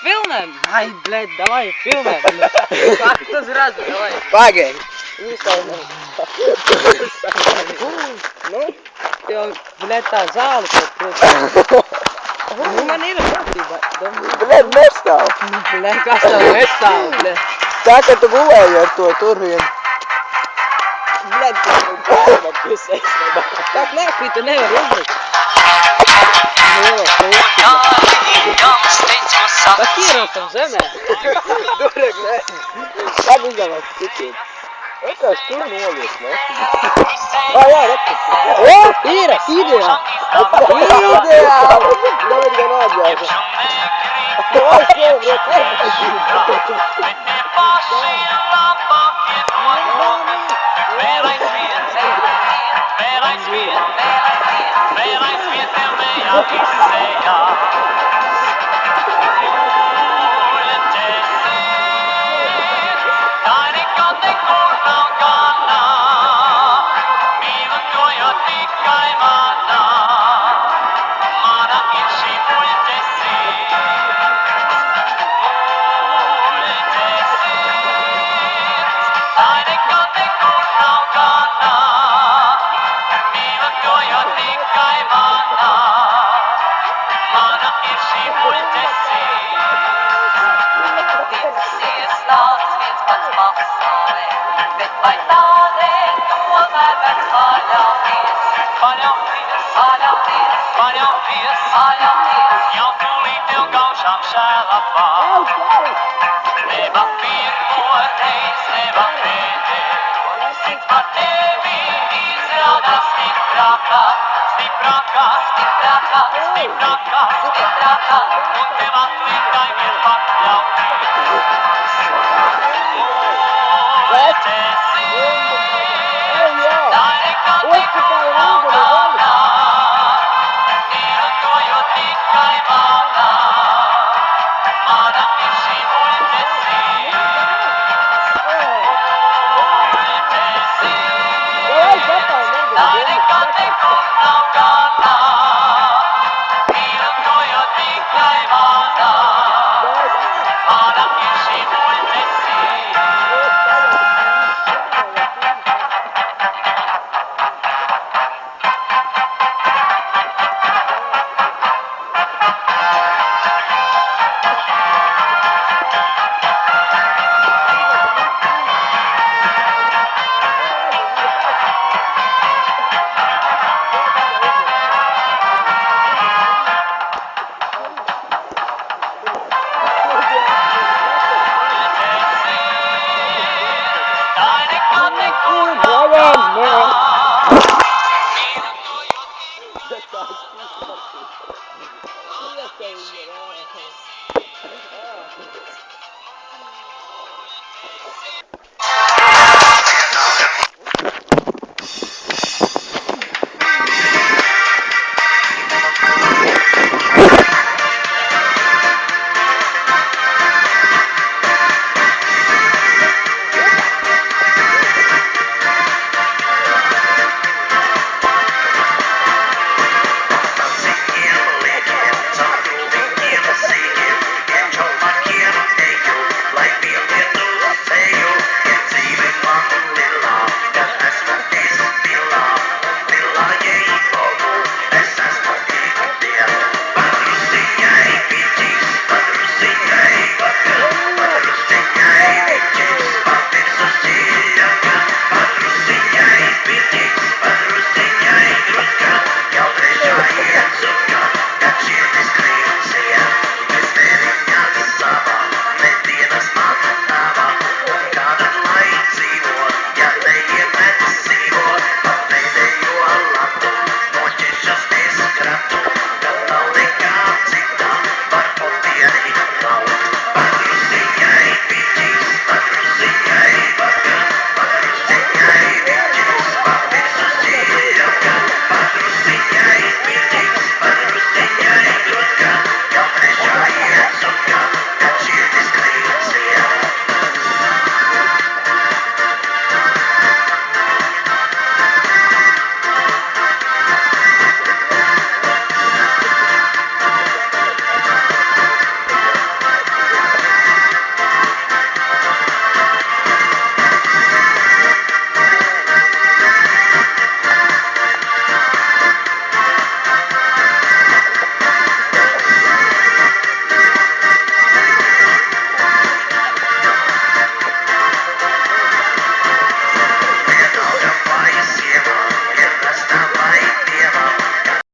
filmem? Ай, блядь, давай фильмем. Как то сразу, давай. Пагай. Nu, jau, блядь, tā zāle kaut protams. Nu, man ir kārtībā. Bļed, nestāv. Blядь, kas tev nestāv, blядь? Tā, ka tu gulēji ar to tur vien. Blядь, tu pisēs. Tā klēpī tu nevar uzlikt. Pat ierosam zemē. Durek, ne. Tad uzdevās citīt. Ekās tur noliec, ne? Jā, rekas. O, ir, ideāli. Ideāli. David gan atjāsa. Nu, Jau tūlīt tev gaušām šēla pār. Neva pirmo reiz, neva pēdējo. Sirds par tevi izrādās stiprākā, stiprākā, stiprākā, stiprākā, stiprākā. Un tev atliek vien pakļauties. Lūdzi, tā nekā nekur nav galā. Ielidojot tikai manā. Mana ir šī muļķesība. Tā nekā nekur nav galā. Ielidojot tikai manā. Mana ir šī muļķesība.